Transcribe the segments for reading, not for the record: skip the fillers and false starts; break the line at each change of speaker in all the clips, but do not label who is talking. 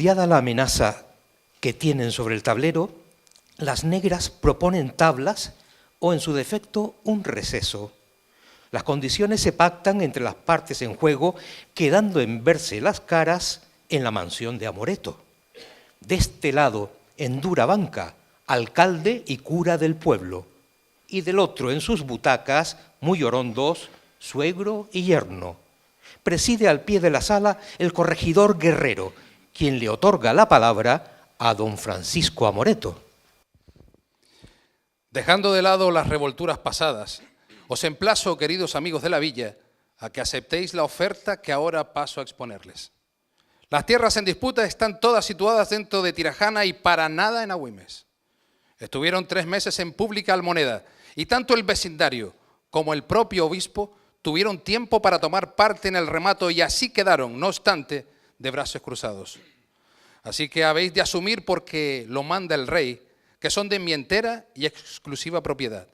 Estudiada la amenaza que tienen sobre el tablero, las negras proponen tablas o, en su defecto, un receso. Las condiciones se pactan entre las partes en juego, quedando en verse las caras en la mansión de Amoreto. De este lado, en dura banca, alcalde y cura del pueblo, y del otro, en sus butacas, muy orondos, suegro y yerno. Preside al pie de la sala el corregidor Guerrero, quien le otorga la palabra a don Francisco Amoreto.
Dejando de lado las revolturas pasadas, os emplazo, queridos amigos de la villa, a que aceptéis la oferta que ahora paso a exponerles. Las tierras en disputa están todas situadas dentro de Tirajana y para nada en Agüimes. Estuvieron 3 meses en pública almoneda y tanto el vecindario como el propio obispo tuvieron tiempo para tomar parte en el remato y así quedaron, no obstante, de brazos cruzados. Así que habéis de asumir, porque lo manda el rey, que son de mi entera y exclusiva propiedad.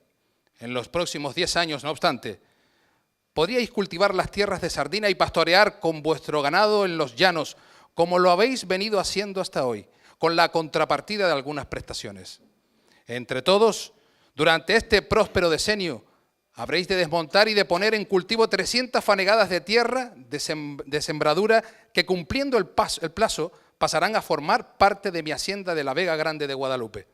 En los próximos 10 años, no obstante, podríais cultivar las tierras de Sardina y pastorear con vuestro ganado en los llanos, como lo habéis venido haciendo hasta hoy, con la contrapartida de algunas prestaciones. Entre todos, durante este próspero decenio, habréis de desmontar y de poner en cultivo 300 fanegadas de tierra de sembradura que, cumpliendo el plazo, pasarán a formar parte de mi hacienda de la Vega Grande de Guadalupe.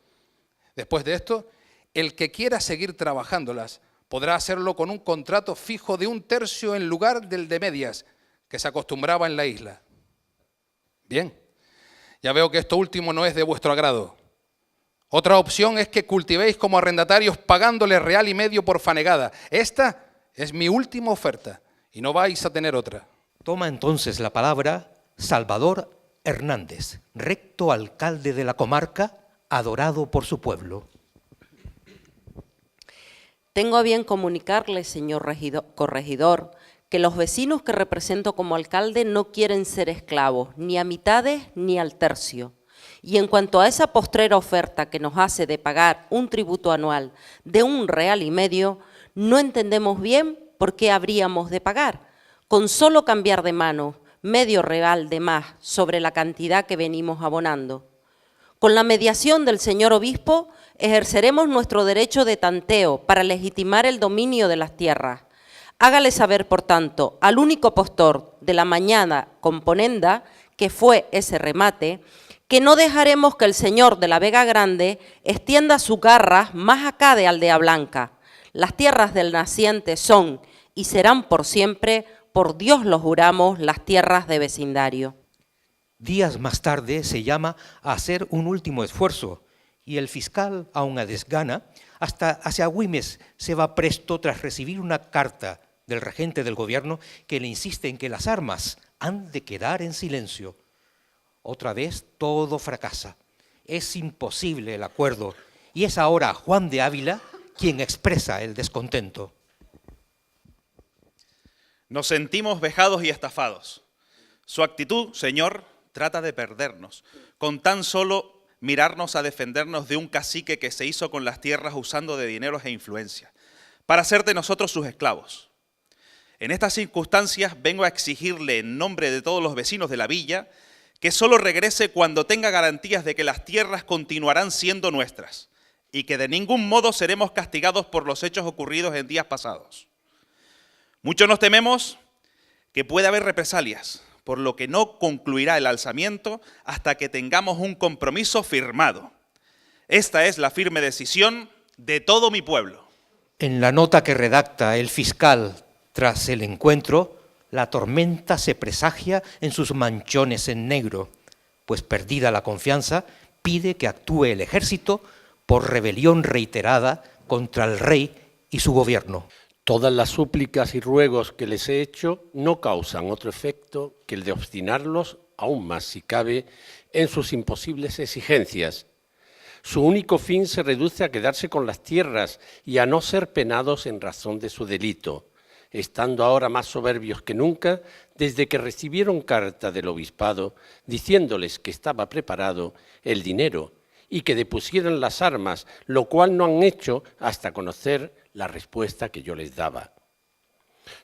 Después de esto, el que quiera seguir trabajándolas podrá hacerlo con un contrato fijo de 1/3 en lugar del de medias que se acostumbraba en la isla. Bien, ya veo que esto último no es de vuestro agrado. Otra opción es que cultivéis como arrendatarios pagándole 1,5 por fanegada. Esta es mi última oferta y no vais a tener otra.
Toma entonces la palabra Salvador Hernández, recto alcalde de la comarca, adorado por su pueblo.
Tengo a bien comunicarle, señor corregidor, que los vecinos que represento como alcalde no quieren ser esclavos, ni a mitades ni al tercio. Y en cuanto a esa postrera oferta que nos hace de pagar un tributo anual de 1,5 reales, no entendemos bien por qué habríamos de pagar. Con solo cambiar de mano medio real de más sobre la cantidad que venimos abonando. Con la mediación del señor obispo, ejerceremos nuestro derecho de tanteo para legitimar el dominio de las tierras. Hágale saber, por tanto, al único postor de la mañana componenda, que fue ese remate, que no dejaremos que el señor de la Vega Grande extienda sus garras más acá de Aldea Blanca. Las tierras del naciente son y serán por siempre, por Dios lo juramos, las tierras de vecindario.
Días más tarde se llama a hacer un último esfuerzo y el fiscal, aun a desgana, hasta hacia Agüimes se va presto tras recibir una carta del regente del gobierno que le insiste en que las armas han de quedar en silencio. Otra vez todo fracasa. Es imposible el acuerdo y es ahora Juan de Ávila quien expresa el descontento.
Nos sentimos vejados y estafados. Su actitud, señor, trata de perdernos, con tan solo mirarnos a defendernos de un cacique que se hizo con las tierras usando de dineros e influencia, para hacer de nosotros sus esclavos. En estas circunstancias vengo a exigirle en nombre de todos los vecinos de la villa que solo regrese cuando tenga garantías de que las tierras continuarán siendo nuestras y que de ningún modo seremos castigados por los hechos ocurridos en días pasados. Mucho nos tememos que pueda haber represalias, por lo que no concluirá el alzamiento hasta que tengamos un compromiso firmado. Esta es la firme decisión de todo mi pueblo.
En la nota que redacta el fiscal tras el encuentro, la tormenta se presagia en sus manchones en negro, pues perdida la confianza, pide que actúe el ejército por rebelión reiterada contra el rey y su gobierno.
Todas las súplicas y ruegos que les he hecho no causan otro efecto que el de obstinarlos, aún más si cabe, en sus imposibles exigencias. Su único fin se reduce a quedarse con las tierras y a no ser penados en razón de su delito, estando ahora más soberbios que nunca desde que recibieron carta del obispado diciéndoles que estaba preparado el dinero y que depusieran las armas, lo cual no han hecho hasta conocer la respuesta que yo les daba.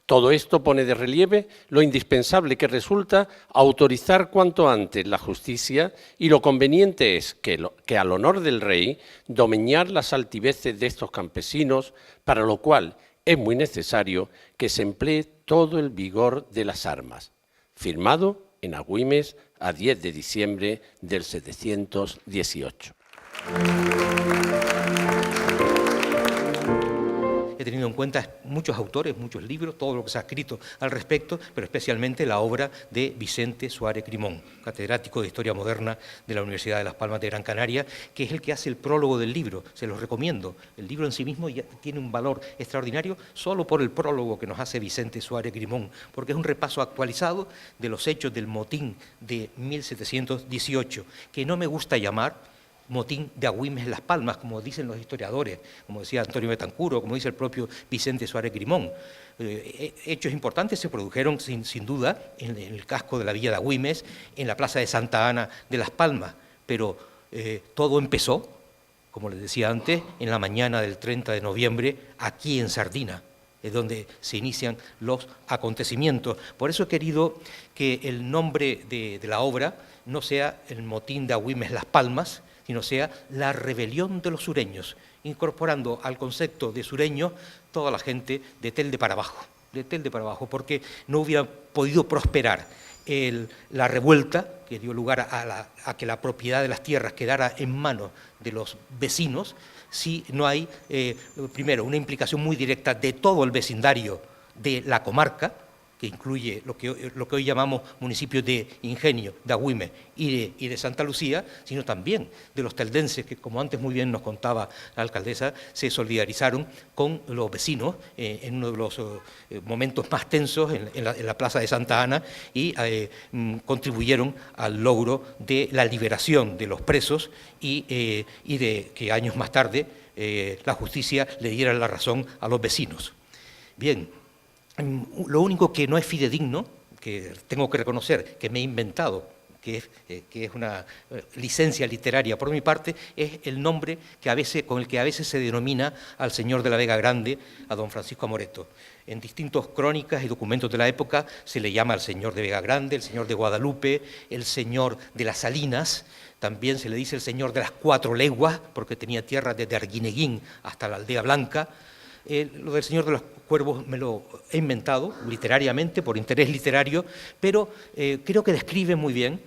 Todo esto pone de relieve lo indispensable que resulta autorizar cuanto antes la justicia y lo conveniente es que al honor del rey domeñar las altiveces de estos campesinos, para lo cual es muy necesario que se emplee todo el vigor de las armas. Firmado en Agüimes a 10 de diciembre del 718.
He tenido en cuenta muchos autores, muchos libros, todo lo que se ha escrito al respecto, pero especialmente la obra de Vicente Suárez Grimón, catedrático de Historia Moderna de la Universidad de Las Palmas de Gran Canaria, que es el que hace el prólogo del libro. Se los recomiendo. El libro en sí mismo ya tiene un valor extraordinario solo por el prólogo que nos hace Vicente Suárez Grimón, porque es un repaso actualizado de los hechos del motín de 1718, que no me gusta llamar motín de Agüimes Las Palmas, como dicen los historiadores, como decía Antonio Betancur, como dice el propio Vicente Suárez Grimón. Hechos importantes se produjeron sin duda en el casco de la villa de Agüimes, en la plaza de Santa Ana de Las Palmas, pero todo empezó, como les decía antes, en la mañana del 30 de noviembre, aquí en Sardina, es donde se inician los acontecimientos. Por eso he querido que el nombre de la obra no sea el motín de Agüimes Las Palmas, sino sea la rebelión de los sureños, incorporando al concepto de sureño toda la gente de Telde para abajo, porque no hubiera podido prosperar la revuelta que dio lugar a que la propiedad de las tierras quedara en manos de los vecinos si no hay, primero, una implicación muy directa de todo el vecindario de la comarca, que incluye lo que hoy llamamos municipios de Ingenio, de Agüimes y de Santa Lucía, sino también de los teldenses que, como antes muy bien nos contaba la alcaldesa, se solidarizaron con los vecinos en uno de los momentos más tensos en la plaza de Santa Ana y contribuyeron al logro de la liberación de los presos y de que años más tarde la justicia le diera la razón a los vecinos. Bien. Lo único que no es fidedigno, que tengo que reconocer que me he inventado, que es una licencia literaria por mi parte, es el nombre con el que a veces se denomina al señor de la Vega Grande, a don Francisco Amoreto. En distintas crónicas y documentos de la época se le llama al señor de Vega Grande, el señor de Guadalupe, el señor de las Salinas, también se le dice el señor de las 4 leguas, porque tenía tierra desde Arguineguín hasta la Aldea Blanca. Lo del señor de los Cuervos me lo he inventado literariamente, por interés literario, pero creo que describe muy bien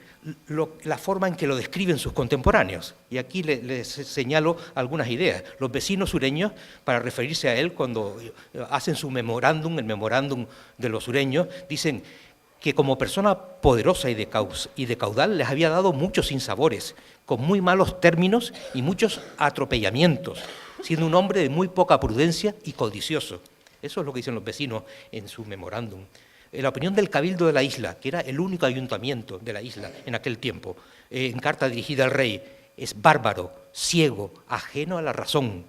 la forma en que lo describen sus contemporáneos. Y aquí les señalo algunas ideas. Los vecinos sureños, para referirse a él, cuando hacen su memorándum, el memorándum de los sureños, dicen que como persona poderosa y de caudal les había dado muchos sinsabores, con muy malos términos y muchos atropellamientos, siendo un hombre de muy poca prudencia y codicioso. Eso es lo que dicen los vecinos en su memorándum. La opinión del Cabildo de la isla, que era el único ayuntamiento de la isla en aquel tiempo, en carta dirigida al rey, es bárbaro, ciego, ajeno a la razón.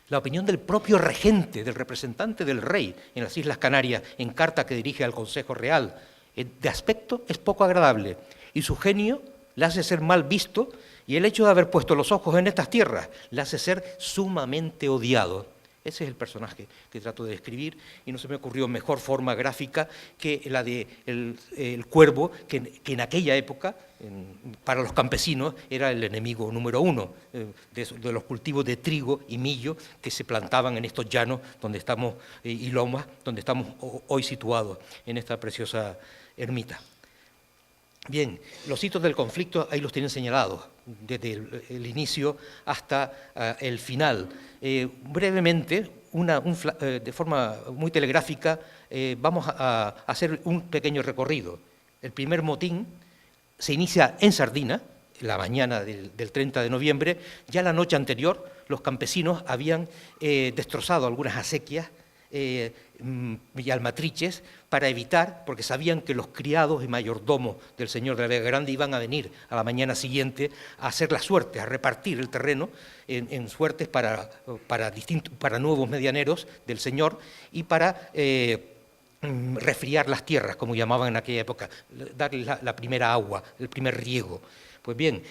La opinión del propio regente, del representante del rey en las Islas Canarias, en carta que dirige al Consejo Real, de aspecto es poco agradable y su genio le hace ser mal visto y el hecho de haber puesto los ojos en estas tierras le hace ser sumamente odiado. Ese es el personaje que trato de describir y no se me ocurrió mejor forma gráfica que la de el cuervo, que en aquella época, para los campesinos, era el enemigo número 1 de los cultivos de trigo y millo que se plantaban en estos llanos donde estamos, y lomas, donde estamos hoy situados, en esta preciosa ermita. Bien, los hitos del conflicto ahí los tienen señalados, desde el inicio hasta el final. Brevemente, de forma muy telegráfica, vamos a hacer un pequeño recorrido. El primer motín se inicia en Sardina, la mañana del 30 de noviembre. Ya la noche anterior los campesinos habían destrozado algunas acequias y almatriches para evitar, porque sabían que los criados y mayordomos del señor de la Vega Grande iban a venir a la mañana siguiente a hacer las suertes, a repartir el terreno en suertes para nuevos medianeros del señor y para resfriar las tierras, como llamaban en aquella época, darles la primera agua, el primer riego. Pues bien,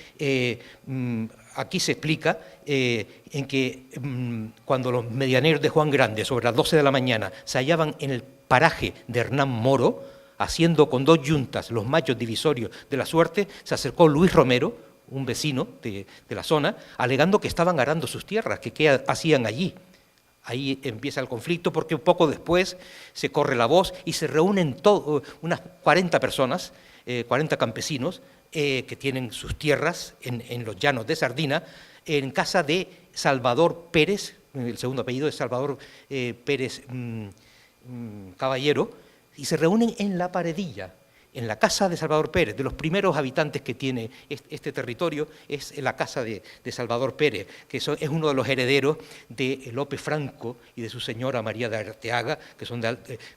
aquí se explica en que cuando los medianeros de Juan Grande, sobre las 12 de la mañana, se hallaban en el paraje de Hernán Moro, haciendo con 2 yuntas los machos divisorios de la suerte, se acercó Luis Romero, un vecino de la zona, alegando que estaban arando sus tierras, que qué hacían allí. Ahí empieza el conflicto porque un poco después se corre la voz y se reúnen unas 40 personas, 40 campesinos, que tienen sus tierras en los llanos de Sardina, en casa de Salvador Pérez, el segundo apellido es Salvador Pérez Caballero, y se reúnen en La Paredilla, en la casa de Salvador Pérez. De los primeros habitantes que tiene este territorio es la casa de Salvador Pérez, que es uno de los herederos de Lope Franco y de su señora María de Arteaga, que son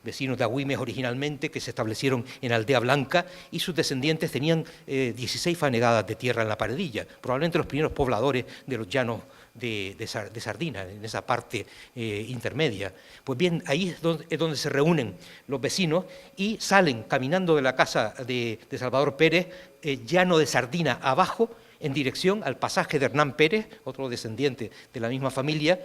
vecinos de Agüimes originalmente, que se establecieron en Aldea Blanca, y sus descendientes tenían 16 fanegadas de tierra en La Paredilla, probablemente los primeros pobladores de los llanos de Sardina, en esa parte intermedia. Pues bien, ahí es donde se reúnen los vecinos y salen caminando de la casa de Salvador Pérez, llano de Sardina abajo, en dirección al pasaje de Hernán Pérez, otro descendiente de la misma familia,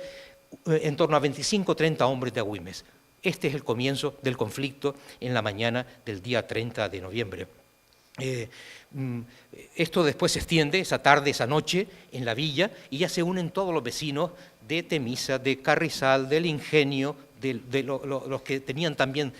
en torno a 25 o 30 hombres de Agüimes. Este es el comienzo del conflicto en la mañana del día 30 de noviembre. Esto después se extiende, esa tarde, esa noche, en la villa, y ya se unen todos los vecinos de Temisa, de Carrizal, del Ingenio, de los que tenían también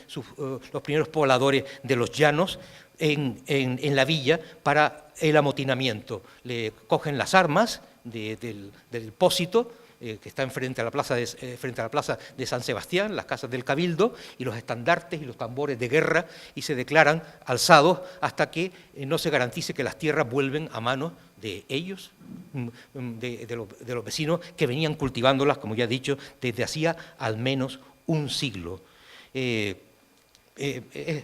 los primeros pobladores de los llanos en la villa para el amotinamiento. Le cogen las armas del pósito, que está frente a la plaza de San Sebastián, las casas del Cabildo, y los estandartes y los tambores de guerra, y se declaran alzados hasta que no se garantice que las tierras vuelven a manos de ellos, de los vecinos que venían cultivándolas, como ya he dicho, desde hacía al menos un siglo. Es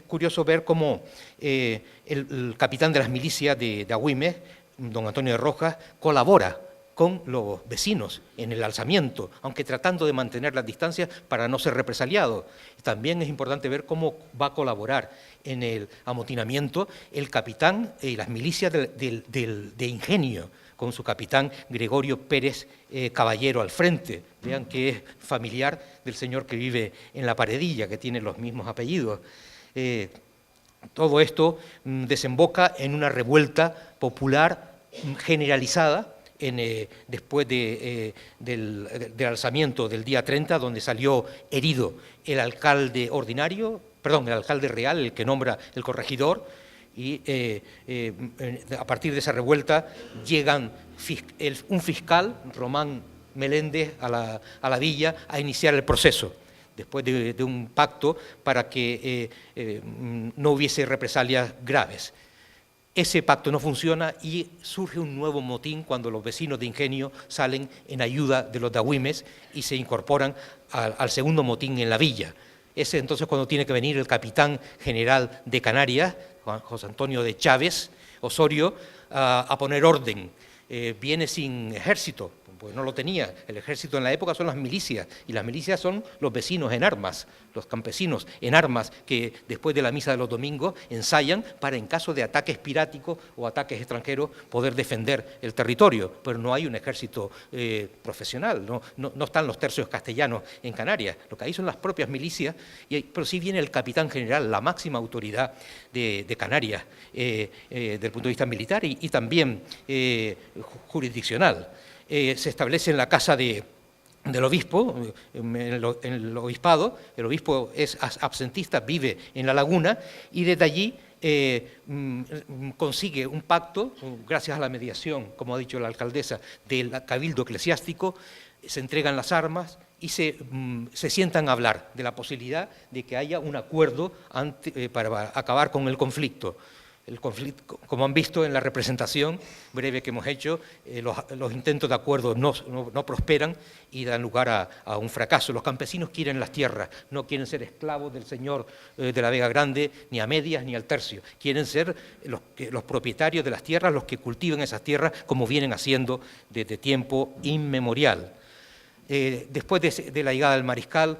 curioso ver cómo el capitán de las milicias de Agüimes, don Antonio de Rojas, colabora con los vecinos en el alzamiento, aunque tratando de mantener las distancias para no ser represaliado. También es importante ver cómo va a colaborar en el amotinamiento el capitán y las milicias de Ingenio, con su capitán Gregorio Pérez Caballero al frente. Vean que es familiar del señor que vive en La Paredilla, que tiene los mismos apellidos. Todo esto desemboca en una revuelta popular generalizada, después del alzamiento del día 30, donde salió herido el alcalde ordinario, perdón, el alcalde real, el que nombra el corregidor, y a partir de esa revuelta llegan un fiscal, Román Meléndez, a la villa a iniciar el proceso, después de un pacto para que no hubiese represalias graves. Ese pacto no funciona y surge un nuevo motín cuando los vecinos de Ingenio salen en ayuda de los de Agüimes y se incorporan al segundo motín en la villa. Es entonces cuando tiene que venir el capitán general de Canarias, José Antonio de Chávez Osorio, a poner orden. Viene sin ejército, pues no lo tenía. El ejército en la época son las milicias, y las milicias son los vecinos en armas, los campesinos en armas, que después de la misa de los domingos ensayan para, en caso de ataques piráticos o ataques extranjeros, poder defender el territorio. Pero no hay un ejército profesional, no están los tercios castellanos en Canarias. Lo que hay son las propias milicias, pero sí viene el capitán general, la máxima autoridad de Canarias, desde el punto de vista militar y también jurisdiccional. Se establece en la casa del obispo, en el obispado. El obispo es absentista, vive en La Laguna, y desde allí consigue un pacto, gracias a la mediación, como ha dicho la alcaldesa, del cabildo eclesiástico. Se entregan las armas y se sientan a hablar de la posibilidad de que haya un acuerdo para acabar con el conflicto. El conflicto, como han visto en la representación breve que hemos hecho, los intentos de acuerdo no prosperan y dan lugar a un fracaso. Los campesinos quieren las tierras, no quieren ser esclavos del señor de la Vega Grande, ni a medias ni al tercio. Quieren ser los propietarios de las tierras, los que cultiven esas tierras, como vienen haciendo desde tiempo inmemorial. Después de la llegada del mariscal,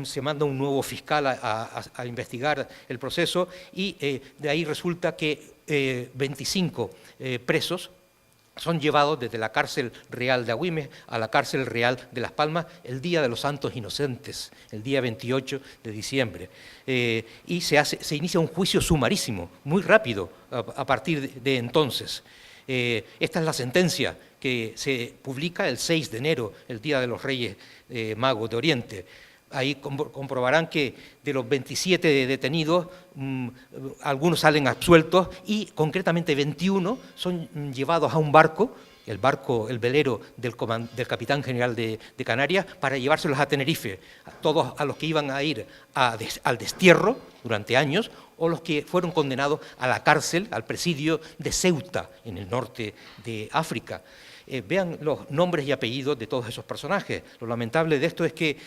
se manda un nuevo fiscal a investigar el proceso, y de ahí resulta que 25 presos son llevados desde la cárcel real de Agüimes a la cárcel real de Las Palmas el día de los Santos Inocentes, el día 28 de diciembre. Y se inicia un juicio sumarísimo, muy rápido, a partir de entonces. Esta es la sentencia que se publica el 6 de enero, el Día de los Reyes Magos de Oriente. Ahí comprobarán que de los 27 detenidos, algunos salen absueltos y concretamente 21 son llevados a un barco, el velero del capitán general de Canarias, para llevárselos a Tenerife, todos a los que iban a ir al destierro durante años, o los que fueron condenados a la cárcel, al presidio de Ceuta, en el norte de África. Vean los nombres y apellidos de todos esos personajes. Lo lamentable de esto es que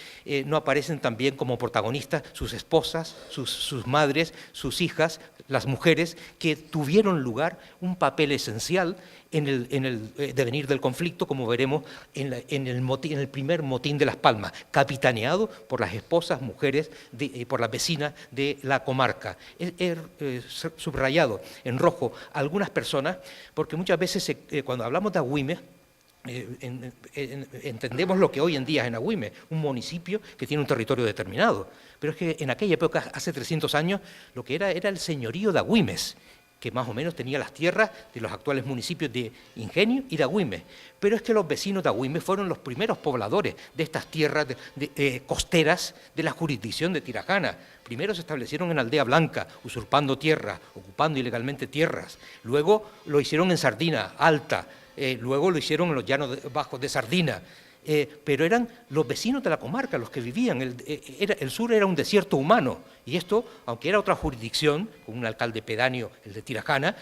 no aparecen también como protagonistas sus esposas, sus madres, sus hijas, las mujeres que tuvieron lugar un papel esencial en el devenir del conflicto, como veremos en el primer motín de Las Palmas, capitaneado por las esposas, mujeres, por las vecinas de la comarca. He subrayado en rojo algunas personas, porque muchas veces cuando hablamos de Agüimes, entendemos lo que hoy en día es en Agüimes, un municipio que tiene un territorio determinado, pero es que en aquella época, hace 300 años, lo que era el señorío de Agüimes, que más o menos tenía las tierras de los actuales municipios de Ingenio y de Agüimes. Pero es que los vecinos de Agüimes fueron los primeros pobladores de estas tierras costeras de la jurisdicción de Tirajana. Primero se establecieron en Aldea Blanca, usurpando tierras, ocupando ilegalmente tierras. Luego lo hicieron en Sardina Alta, luego lo hicieron en los llanos bajos de Sardina. Pero eran los vecinos de la comarca los que vivían. El sur era un desierto humano, y esto, aunque era otra jurisdicción, con un alcalde pedáneo, el de Tirajana,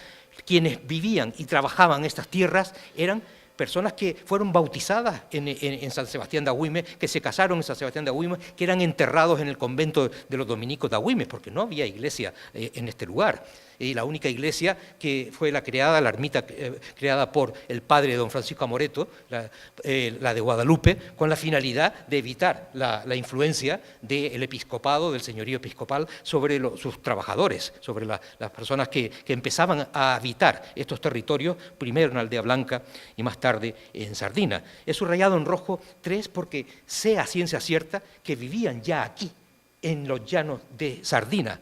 quienes vivían y trabajaban en estas tierras eran personas que fueron bautizadas en San Sebastián de Agüimes, que se casaron en San Sebastián de Agüimes, que eran enterrados en el convento de los dominicos de Agüimes, porque no había iglesia en este lugar. Y la única iglesia que fue la ermita creada por el padre de don Francisco Amoreto, la de Guadalupe, con la finalidad de evitar la influencia del episcopado, del señorío episcopal, sobre sus trabajadores, sobre las personas que empezaban a habitar estos territorios, primero en Aldea Blanca y más tarde en Sardina. He subrayado en rojo 3 porque sé a ciencia cierta que vivían ya aquí, en los llanos de Sardina,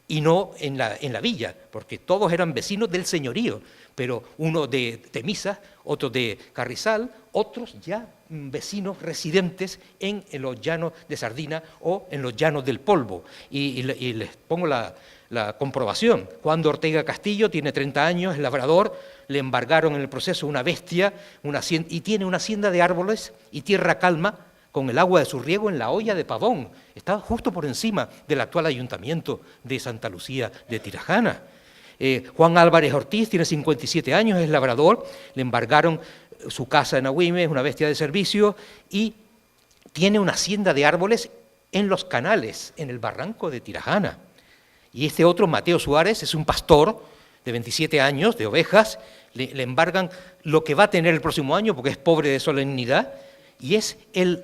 y no en la villa, porque todos eran vecinos del señorío, pero uno de Temisa, otro de Carrizal, otros ya vecinos residentes en los llanos de Sardina o en los llanos del Polvo. Y les pongo la comprobación. Juan de Ortega Castillo tiene 30 años, es labrador, le embargaron en el proceso una bestia, y tiene una hacienda de árboles y tierra calma, con el agua de su riego en la olla de Pavón. Está justo por encima del actual ayuntamiento de Santa Lucía de Tirajana. Juan Álvarez Ortiz tiene 57 años, es labrador, le embargaron su casa en Agüimes, una bestia de servicio, y tiene una hacienda de árboles en Los Canales, en el barranco de Tirajana. Y este otro, Mateo Suárez, es un pastor de 27 años, de ovejas, le embargan lo que va a tener el próximo año, porque es pobre de solemnidad, y es el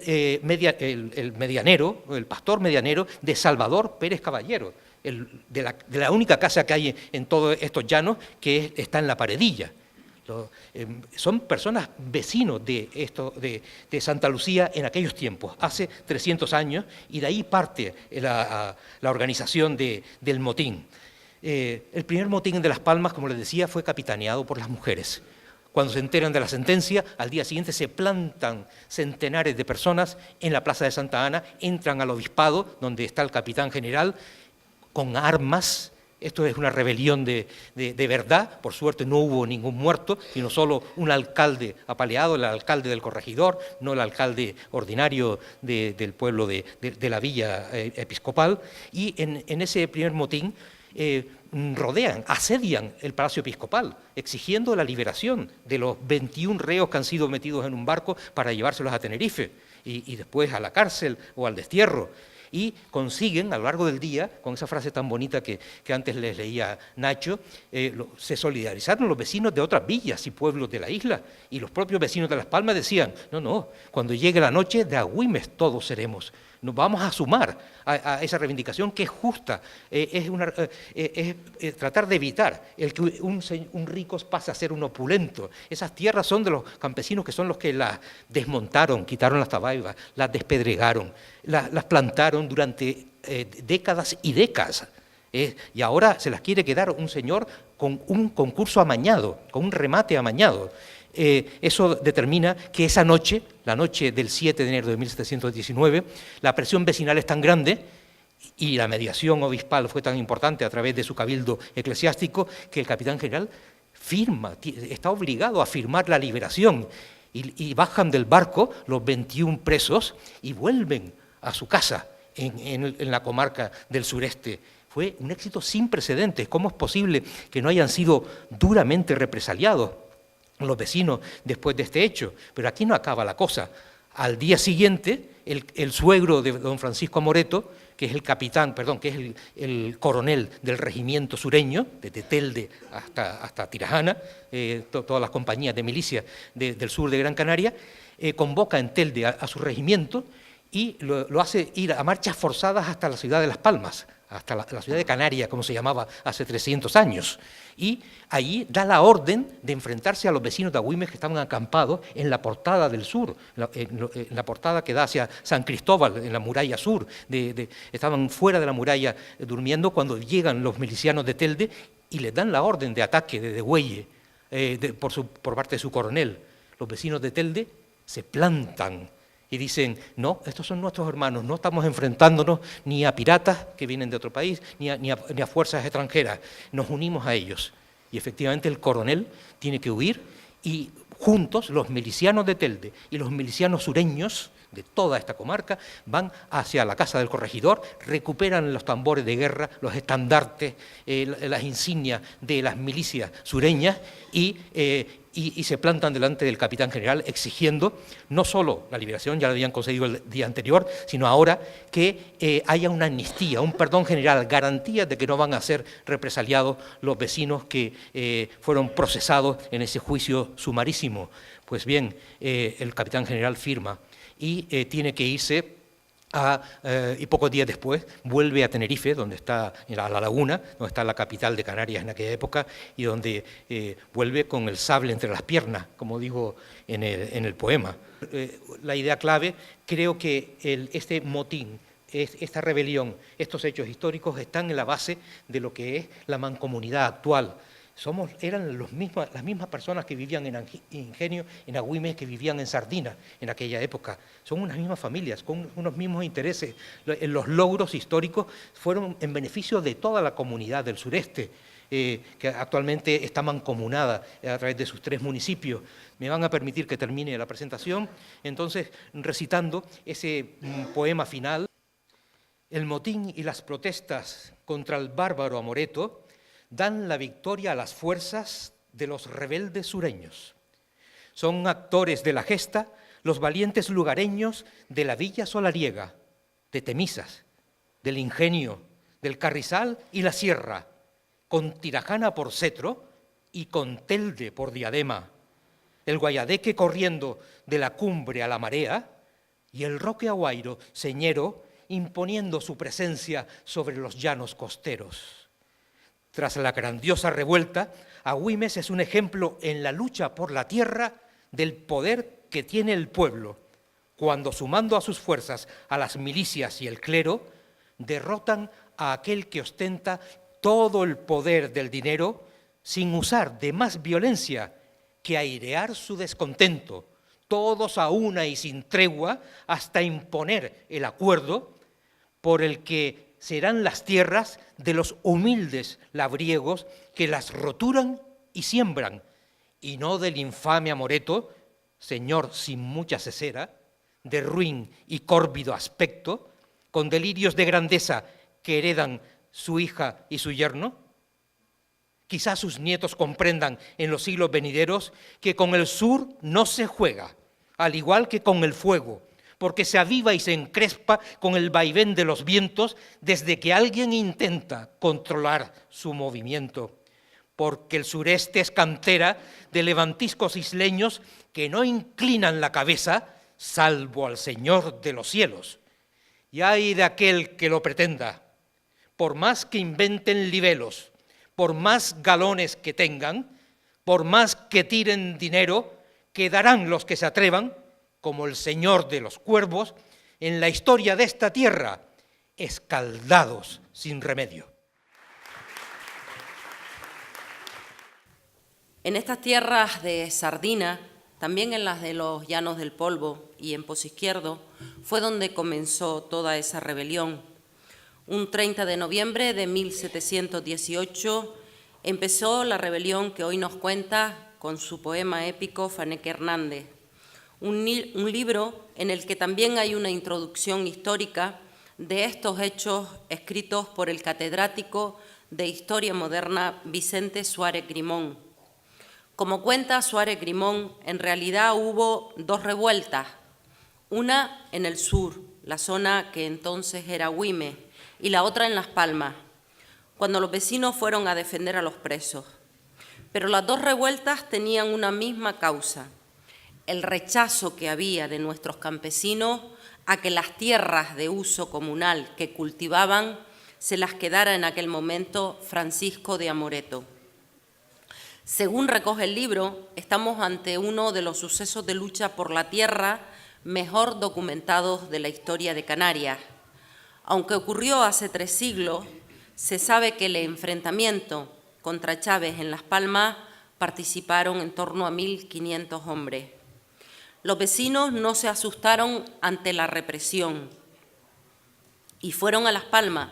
pastor medianero de Salvador Pérez Caballero, de la única casa que hay en todos estos llanos, que está en La Paredilla. Son personas vecinos de Santa Lucía en aquellos tiempos, hace 300 años, y de ahí parte la organización del motín. El primer motín de Las Palmas, como les decía, fue capitaneado por las mujeres. Cuando se enteran de la sentencia, al día siguiente se plantan centenares de personas en la plaza de Santa Ana, entran al obispado, donde está el capitán general, con armas. Esto es una rebelión de verdad. Por suerte no hubo ningún muerto, sino solo un alcalde apaleado, el alcalde del corregidor, no el alcalde ordinario del pueblo de la villa episcopal. Y en ese primer motín asedian el Palacio Episcopal, exigiendo la liberación de los 21 reos que han sido metidos en un barco para llevárselos a Tenerife y después a la cárcel o al destierro. Y consiguen, a lo largo del día, con esa frase tan bonita que antes les leía Nacho, se solidarizaron los vecinos de otras villas y pueblos de la isla, y los propios vecinos de Las Palmas decían, no, cuando llegue la noche, de Agüimes todos seremos Nos vamos a sumar a esa reivindicación que es justa, es tratar de evitar el que un rico pase a ser un opulento. Esas tierras son de los campesinos, que son los que las desmontaron, quitaron las tabaibas, las despedregaron, las plantaron durante décadas y décadas. Y ahora se las quiere quedar un señor con un concurso amañado, con un remate amañado. Eso determina que esa noche, la noche del 7 de enero de 1719, la presión vecinal es tan grande y la mediación obispal fue tan importante a través de su cabildo eclesiástico, que el capitán general está obligado a firmar la liberación, y bajan del barco los 21 presos y vuelven a su casa en la comarca del sureste. Fue un éxito sin precedentes. ¿Cómo es posible que no hayan sido duramente represaliados los vecinos después de este hecho? Pero aquí no acaba la cosa. Al día siguiente, el suegro de don Francisco Amoreto, que es el capitán, que es el coronel del regimiento sureño, desde Telde hasta Tirajana, todas las compañías de milicia del sur de Gran Canaria, convoca en Telde a su regimiento y lo hace ir a marchas forzadas hasta la ciudad de Las Palmas, hasta la ciudad de Canarias, como se llamaba hace 300 años. Y allí da la orden de enfrentarse a los vecinos de Agüimes que estaban acampados en la portada del sur, en la portada que da hacia San Cristóbal, en la muralla sur. Estaban fuera de la muralla durmiendo cuando llegan los milicianos de Telde y les dan la orden de ataque, de degüelle, por parte de su coronel. Los vecinos de Telde se plantan y dicen: no, estos son nuestros hermanos, no estamos enfrentándonos ni a piratas que vienen de otro país, ni a fuerzas extranjeras, nos unimos a ellos. Y efectivamente el coronel tiene que huir, y juntos los milicianos de Telde y los milicianos sureños de toda esta comarca van hacia la casa del corregidor, recuperan los tambores de guerra, los estandartes, las insignias de las milicias sureñas y se plantan delante del capitán general exigiendo no solo la liberación, ya lo habían conseguido el día anterior, sino ahora que haya una amnistía, un perdón general, garantías de que no van a ser represaliados los vecinos que fueron procesados en ese juicio sumarísimo. Pues bien, el capitán general firma y tiene que irse y pocos días después vuelve a Tenerife, donde está en la laguna, donde está la capital de Canarias en aquella época, y donde vuelve con el sable entre las piernas, como digo en el poema. La idea clave, creo que este motín, esta rebelión, estos hechos históricos están en la base de lo que es la mancomunidad actual. Eran las mismas personas que vivían en Ingenio, en Agüimes, que vivían en Sardina en aquella época. Son unas mismas familias, con unos mismos intereses. Los logros históricos fueron en beneficio de toda la comunidad del sureste, que actualmente está mancomunada a través de sus 3 municipios. Me van a permitir que termine la presentación, entonces, recitando ese poema final. El motín y las protestas contra el bárbaro Amoreto dan la victoria a las fuerzas de los rebeldes sureños. Son actores de la gesta los valientes lugareños de la Villa Solariega, de Temisas, del Ingenio, del Carrizal y la Sierra, con Tirajana por cetro y con Telde por diadema, el Guayadeque corriendo de la cumbre a la marea y el Roque Aguairo, señero, imponiendo su presencia sobre los llanos costeros. Tras la grandiosa revuelta, Agüimes es un ejemplo en la lucha por la tierra del poder que tiene el pueblo, cuando sumando a sus fuerzas a las milicias y el clero, derrotan a aquel que ostenta todo el poder del dinero sin usar de más violencia que airear su descontento, todos a una y sin tregua, hasta imponer el acuerdo por el que serán las tierras de los humildes labriegos que las roturan y siembran, y no del infame Amoreto, señor sin mucha cesera, de ruin y córvido aspecto, con delirios de grandeza que heredan su hija y su yerno. Quizás sus nietos comprendan en los siglos venideros que con el sur no se juega, al igual que con el fuego, porque se aviva y se encrespa con el vaivén de los vientos desde que alguien intenta controlar su movimiento, porque el sureste es cantera de levantiscos isleños que no inclinan la cabeza salvo al Señor de los cielos, y ay de aquel que lo pretenda. Por más que inventen libelos, por más galones que tengan, por más que tiren dinero, quedarán los que se atrevan, como el señor de los cuervos, en la historia de esta tierra, escaldados sin remedio.
En estas tierras de Sardina, también en las de los Llanos del Polvo y en Pozizquierdo, fue donde comenzó toda esa rebelión. Un 30 de noviembre de 1718 empezó la rebelión que hoy nos cuenta con su poema épico Faneque Hernández, un libro en el que también hay una introducción histórica de estos hechos escritos por el catedrático de Historia Moderna Vicente Suárez Grimón. Como cuenta Suárez Grimón, en realidad hubo dos revueltas, una en el sur, la zona que entonces era Güime, y la otra en Las Palmas, cuando los vecinos fueron a defender a los presos. Pero las dos revueltas tenían una misma causa, el rechazo que había de nuestros campesinos a que las tierras de uso comunal que cultivaban se las quedara en aquel momento Francisco de Amoreto. Según recoge el libro, estamos ante uno de los sucesos de lucha por la tierra mejor documentados de la historia de Canarias. Aunque ocurrió hace 3 siglos, se sabe que el enfrentamiento contra Chávez en Las Palmas participaron en torno a 1.500 hombres. Los vecinos no se asustaron ante la represión y fueron a Las Palmas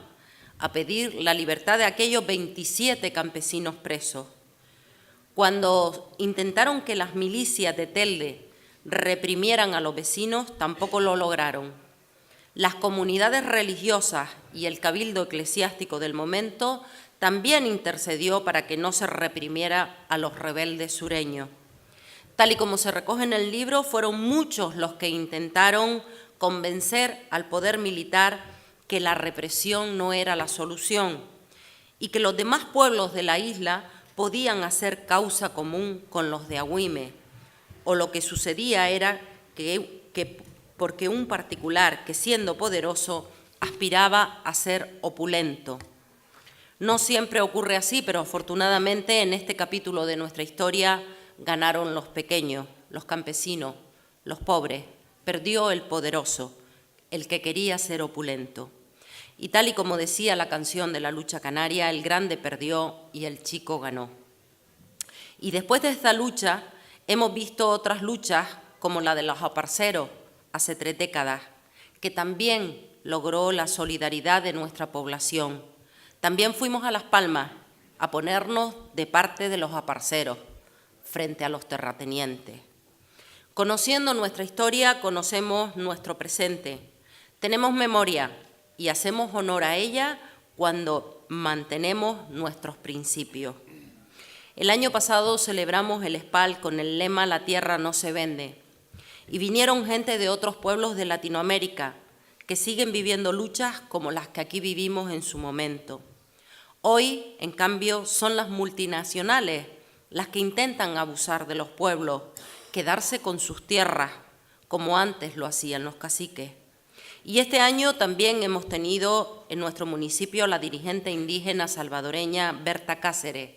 a pedir la libertad de aquellos 27 campesinos presos. Cuando intentaron que las milicias de Telde reprimieran a los vecinos, tampoco lo lograron. Las comunidades religiosas y el cabildo eclesiástico del momento también intercedió para que no se reprimiera a los rebeldes sureños. Tal y como se recoge en el libro, fueron muchos los que intentaron convencer al poder militar que la represión no era la solución y que los demás pueblos de la isla podían hacer causa común con los de Agüime, o lo que sucedía era que porque un particular que siendo poderoso aspiraba a ser opulento. No siempre ocurre así, pero afortunadamente en este capítulo de nuestra historia ganaron los pequeños, los campesinos, los pobres, perdió el poderoso, el que quería ser opulento. Y tal y como decía la canción de la lucha canaria, el grande perdió y el chico ganó. Y después de esta lucha hemos visto otras luchas como la de los aparceros hace 3 décadas, que también logró la solidaridad de nuestra población. También fuimos a Las Palmas a ponernos de parte de los aparceros frente a los terratenientes. Conociendo nuestra historia, conocemos nuestro presente. Tenemos memoria y hacemos honor a ella cuando mantenemos nuestros principios. El año pasado celebramos el Espal con el lema «La tierra no se vende» y vinieron gente de otros pueblos de Latinoamérica que siguen viviendo luchas como las que aquí vivimos en su momento. Hoy, en cambio, son las multinacionales las que intentan abusar de los pueblos, quedarse con sus tierras, como antes lo hacían los caciques. Y este año también hemos tenido en nuestro municipio la dirigente indígena salvadoreña Berta Cáceres.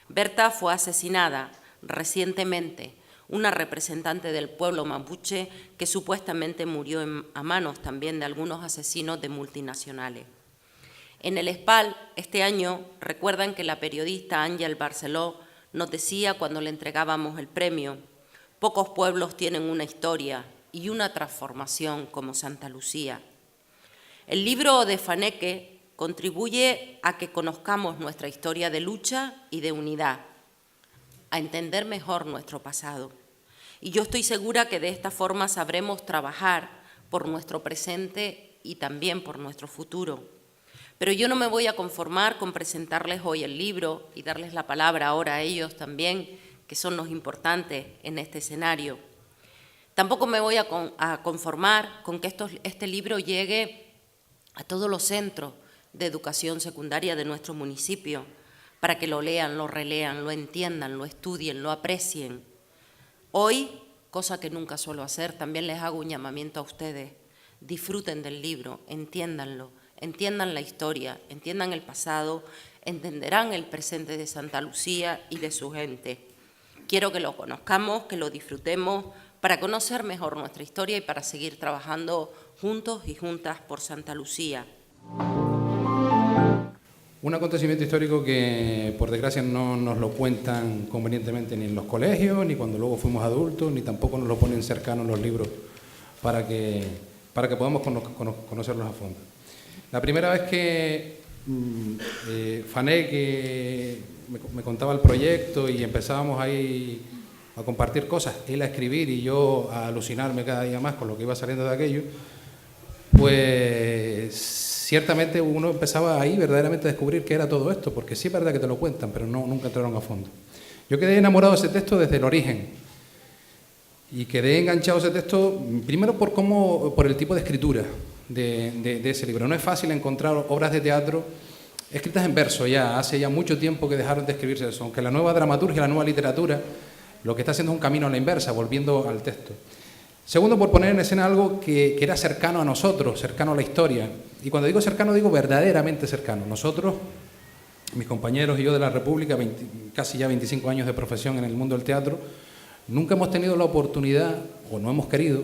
Berta fue asesinada recientemente, una representante del pueblo mapuche que supuestamente murió a manos también de algunos asesinos de multinacionales. En el Espal, este año, recuerdan que la periodista Ángel Barceló nos decía cuando le entregábamos el premio: pocos pueblos tienen una historia y una transformación como Santa Lucía. El libro de Faneque contribuye a que conozcamos nuestra historia de lucha y de unidad, a entender mejor nuestro pasado. Y yo estoy segura que de esta forma sabremos trabajar por nuestro presente y también por nuestro futuro. Pero yo no me voy a conformar con presentarles hoy el libro y darles la palabra ahora a ellos también, que son los importantes en este escenario. Tampoco me voy a conformar con que este libro llegue a todos los centros de educación secundaria de nuestro municipio, para que lo lean, lo relean, lo entiendan, lo estudien, lo aprecien. Hoy, cosa que nunca suelo hacer, también les hago un llamamiento a ustedes. disfruten del libro, entiéndanlo, entiendan la historia, entiendan el pasado, entenderán el presente de Santa Lucía y de su gente. Quiero que lo conozcamos, que lo disfrutemos, para conocer mejor nuestra historia y para seguir trabajando juntos y juntas por Santa Lucía.
Un acontecimiento histórico que, por desgracia, no nos lo cuentan convenientemente ni en los colegios, ni cuando luego fuimos adultos, ni tampoco nos lo ponen cercano en los libros para que podamos conocerlos a fondo. La primera vez que Fané, que me contaba el proyecto y empezábamos ahí a compartir cosas, él a escribir y yo a alucinarme cada día más con lo que iba saliendo de aquello, pues ciertamente uno empezaba ahí verdaderamente a descubrir qué era todo esto, porque sí es verdad que te lo cuentan, pero nunca entraron a fondo. Yo quedé enamorado de ese texto desde el origen y quedé enganchado a ese texto primero por el tipo de escritura de ese libro. No es fácil encontrar obras de teatro escritas en verso ya, hace ya mucho tiempo que dejaron de escribirse eso, aunque la nueva dramaturgia, la nueva literatura, lo que está haciendo es un camino a la inversa, volviendo al texto. Segundo, por poner en escena algo que era cercano a nosotros, cercano a la historia. Y cuando digo cercano, digo verdaderamente cercano. Nosotros, mis compañeros y yo de la República, casi ya 25 años de profesión en el mundo del teatro, nunca hemos tenido la oportunidad, o no hemos querido,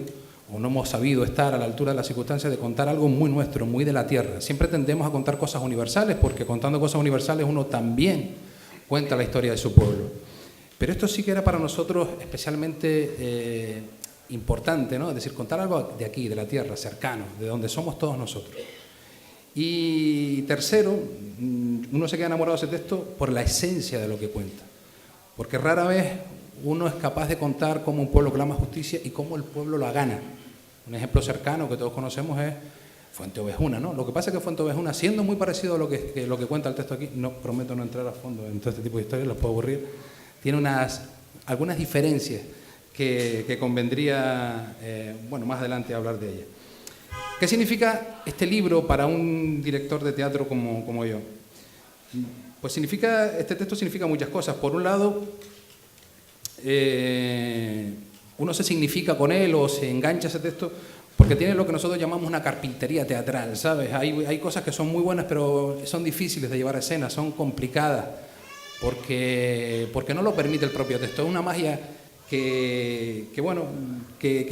o no hemos sabido estar a la altura de las circunstancias de contar algo muy nuestro, muy de la tierra. Siempre tendemos a contar cosas universales, porque contando cosas universales uno también cuenta la historia de su pueblo. Pero esto sí que era para nosotros especialmente importante, ¿no? Es decir, contar algo de aquí, de la tierra, cercano, de donde somos todos nosotros. Y tercero, uno se queda enamorado de ese texto por la esencia de lo que cuenta. Porque rara vez uno es capaz de contar cómo un pueblo clama justicia y cómo el pueblo la gana. Un ejemplo cercano que todos conocemos es Fuenteovejuna, ¿no? Lo que pasa es que Fuenteovejuna, siendo muy parecido a lo que cuenta el texto aquí, no prometo no entrar a fondo en todo este tipo de historias, los puedo aburrir, tiene algunas diferencias que convendría, más adelante hablar de ella. ¿Qué significa este libro para un director de teatro como yo? Pues este texto significa muchas cosas. Por un lado, uno se significa con él o se engancha a ese texto porque tiene lo que nosotros llamamos una carpintería teatral, ¿sabes? Hay cosas que son muy buenas, pero son difíciles de llevar a escena, son complicadas, porque no lo permite el propio texto. Es una magia que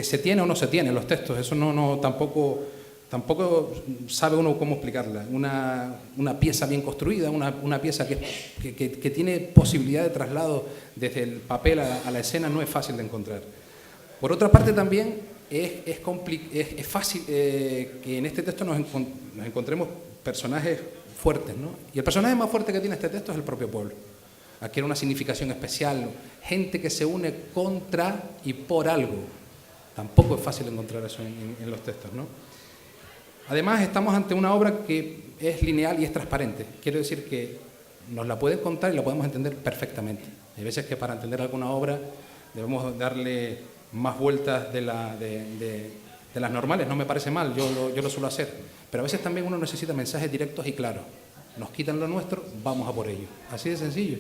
se tiene o no se tiene en los textos. Eso tampoco sabe uno cómo explicarla. Una pieza bien construida, una pieza que tiene posibilidad de traslado desde el papel a la escena, no es fácil de encontrar. Por otra parte también es fácil que en este texto nos encontremos personajes fuertes, ¿no? Y el personaje más fuerte que tiene este texto es el propio pueblo. Adquiere una significación especial, gente que se une contra y por algo. Tampoco es fácil encontrar eso en los textos, ¿no? Además, estamos ante una obra que es lineal y es transparente. Quiero decir que nos la pueden contar y la podemos entender perfectamente. Hay veces que para entender alguna obra debemos darle más vueltas de las normales. No me parece mal, yo lo suelo hacer. Pero a veces también uno necesita mensajes directos y claros. Nos quitan lo nuestro, vamos a por ello. Así de sencillo.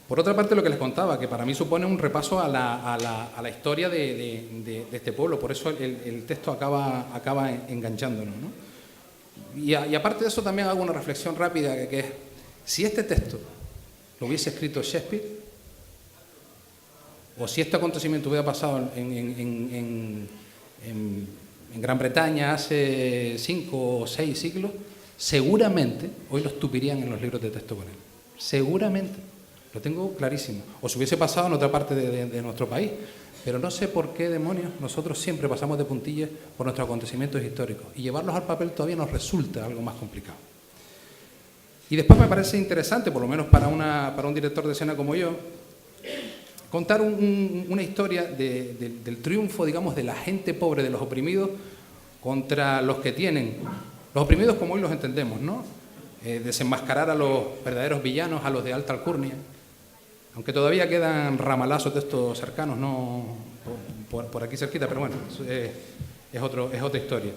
Por otra parte, lo que les contaba, que para mí supone un repaso a la historia de este pueblo, por eso el texto acaba enganchándonos, ¿no? Y aparte de eso también hago una reflexión rápida, que es, si este texto lo hubiese escrito Shakespeare, o si este acontecimiento hubiera pasado en Gran Bretaña hace 5 o 6 siglos, seguramente hoy lo estupirían en los libros de texto con él. Seguramente. Lo tengo clarísimo. O si hubiese pasado en otra parte de nuestro país. Pero no sé por qué demonios nosotros siempre pasamos de puntillas por nuestros acontecimientos históricos. Y llevarlos al papel todavía nos resulta algo más complicado. Y después me parece interesante, por lo menos para un director de escena como yo, contar una historia del triunfo, digamos, de la gente pobre, de los oprimidos, contra los que tienen. Los oprimidos como hoy los entendemos, ¿no? Desenmascarar a los verdaderos villanos, a los de alta alcurnia. Aunque todavía quedan ramalazos de estos cercanos, no por aquí cerquita, pero bueno, es otra historia.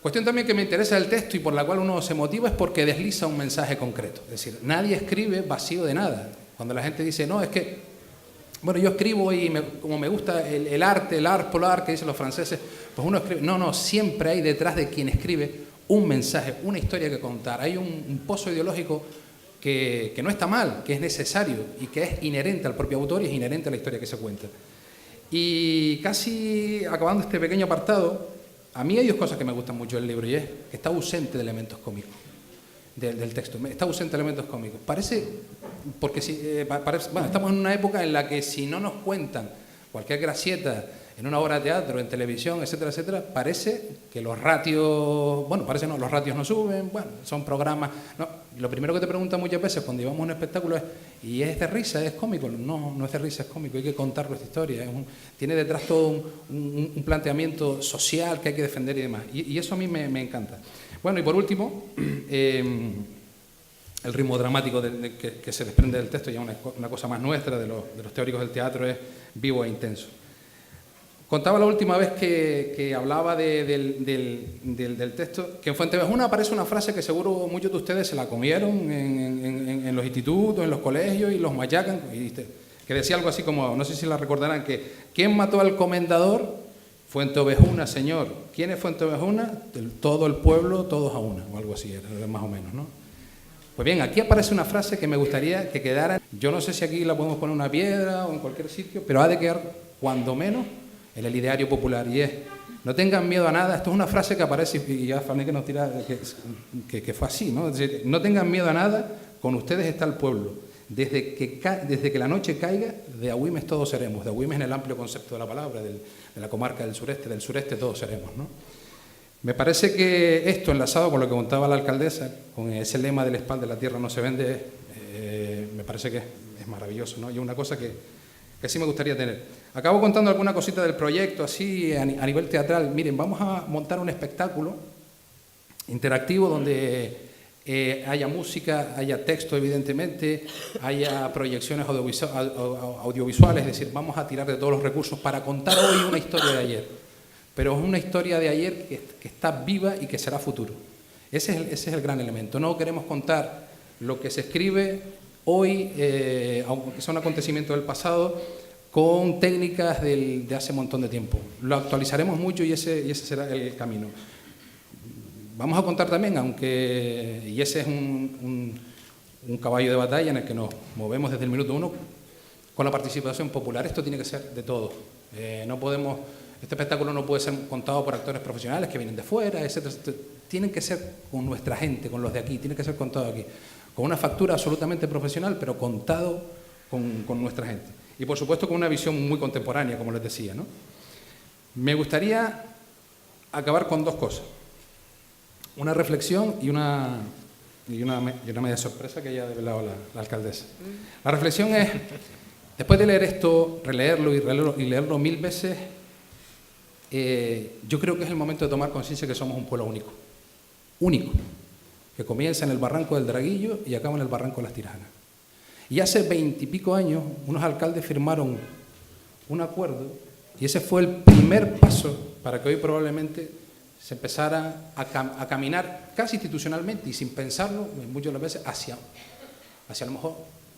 Cuestión también que me interesa del texto y por la cual uno se motiva es porque desliza un mensaje concreto. Es decir, nadie escribe vacío de nada. Cuando la gente dice, no, es que bueno, yo escribo y como me gusta el arte, el art polar que dicen los franceses, pues uno escribe. No, siempre hay detrás de quien escribe un mensaje, una historia que contar. Hay un pozo ideológico que no está mal, que es necesario y que es inherente al propio autor y es inherente a la historia que se cuenta. Y casi acabando este pequeño apartado, a mí hay dos cosas que me gustan mucho del libro y es que está ausente de elementos cómicos del texto. Está ausente de elementos cómicos. Parece, porque bueno, estamos en una época en la que si no nos cuentan cualquier gracieta en una obra de teatro, en televisión, etcétera, etcétera, parece que los ratios, bueno, parece no, los ratios no suben, bueno, son programas. No, lo primero que te preguntan muchas veces cuando íbamos a un espectáculo es, ¿y es de risa, es cómico? No, no es de risa, es cómico, hay que contar nuestra historia. Tiene detrás todo un planteamiento social que hay que defender y demás. Y eso a mí me encanta. Bueno, y por último, el ritmo dramático que se desprende del texto, ya una cosa más nuestra de los teóricos del teatro, es vivo e intenso. Contaba la última vez que hablaba del texto, que en Fuentevejuna aparece una frase que seguro muchos de ustedes se la comieron en los institutos, en los colegios y los machacan, que decía algo así como, no sé si la recordarán, que ¿quién mató al comendador? Fuentevejuna, señor. ¿Quién es Fuentevejuna? Todo el pueblo, todos a una, o algo así, era más o menos, ¿no? Pues bien, aquí aparece una frase que me gustaría que quedara, yo no sé si aquí la podemos poner en una piedra o en cualquier sitio, pero ha de quedar cuando menos en el ideario popular, y es, no tengan miedo a nada. Esto es una frase que aparece, y ya Fanny que nos tira, que fue así, ¿no? Es decir, no tengan miedo a nada, con ustedes está el pueblo. Desde que la noche caiga, de Agüimes todos seremos. De Agüimes en el amplio concepto de la palabra, de la comarca del sureste todos seremos, ¿no? Me parece que esto, enlazado con lo que contaba la alcaldesa, con ese lema del espalda, la tierra no se vende, me parece que es maravilloso, ¿no? Y una cosa que sí me gustaría tener. Acabo contando alguna cosita del proyecto, así a nivel teatral. Miren, vamos a montar un espectáculo interactivo donde haya música, haya texto, evidentemente, haya proyecciones audiovisuales, es decir, vamos a tirar de todos los recursos para contar hoy una historia de ayer, pero es una historia de ayer que está viva y que será futuro. Ese es el gran elemento. No queremos contar lo que se escribe hoy, aunque son acontecimientos del pasado, con técnicas de hace un montón de tiempo. Lo actualizaremos mucho y ese será el camino. Vamos a contar también, y ese es un caballo de batalla en el que nos movemos desde el minuto uno, con la participación popular. Esto tiene que ser de todos. Este espectáculo no puede ser contado por actores profesionales que vienen de fuera, etcétera. Tienen que ser con nuestra gente, con los de aquí, tiene que ser contado aquí. Con una factura absolutamente profesional, pero contado con nuestra gente. Y por supuesto con una visión muy contemporánea, como les decía, ¿no? Me gustaría acabar con dos cosas. Una reflexión y una media sorpresa que haya develado la alcaldesa. La reflexión es, después de leer esto, releerlo y leerlo 1000 veces, yo creo que es el momento de tomar conciencia que somos un pueblo único. Único. Que comienza en el barranco del Draguillo y acaba en el barranco de las Tiranas. Y hace 20 y pico años, unos alcaldes firmaron un acuerdo y ese fue el primer paso para que hoy probablemente se empezara a caminar casi institucionalmente y sin pensarlo, muchas de las veces, hacia a lo mejor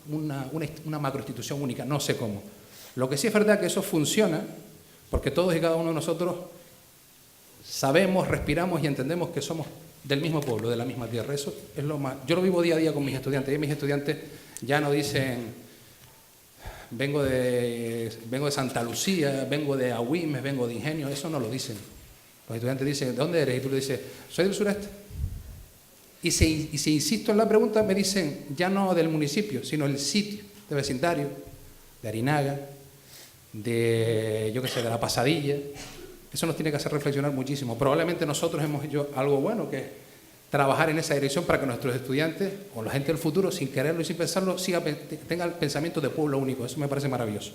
una macroinstitución única, no sé cómo. Lo que sí es verdad que eso funciona porque todos y cada uno de nosotros sabemos, respiramos y entendemos que somos del mismo pueblo, de la misma tierra. Eso es lo más. Yo lo vivo día a día con mis estudiantes. Y mis estudiantes ya no dicen, vengo de Santa Lucía, vengo de Agüimes, vengo de Ingenio. Eso no lo dicen. Los estudiantes dicen, ¿de dónde eres? Y tú le dices, soy del sureste. Y si insisto en la pregunta, me dicen, ya no del municipio, sino el sitio de vecindario, de Arinaga, de la Pasadilla. Eso nos tiene que hacer reflexionar muchísimo. Probablemente nosotros hemos hecho algo bueno, que es trabajar en esa dirección para que nuestros estudiantes o la gente del futuro, sin quererlo y sin pensarlo, tengan el pensamiento de pueblo único. Eso me parece maravilloso.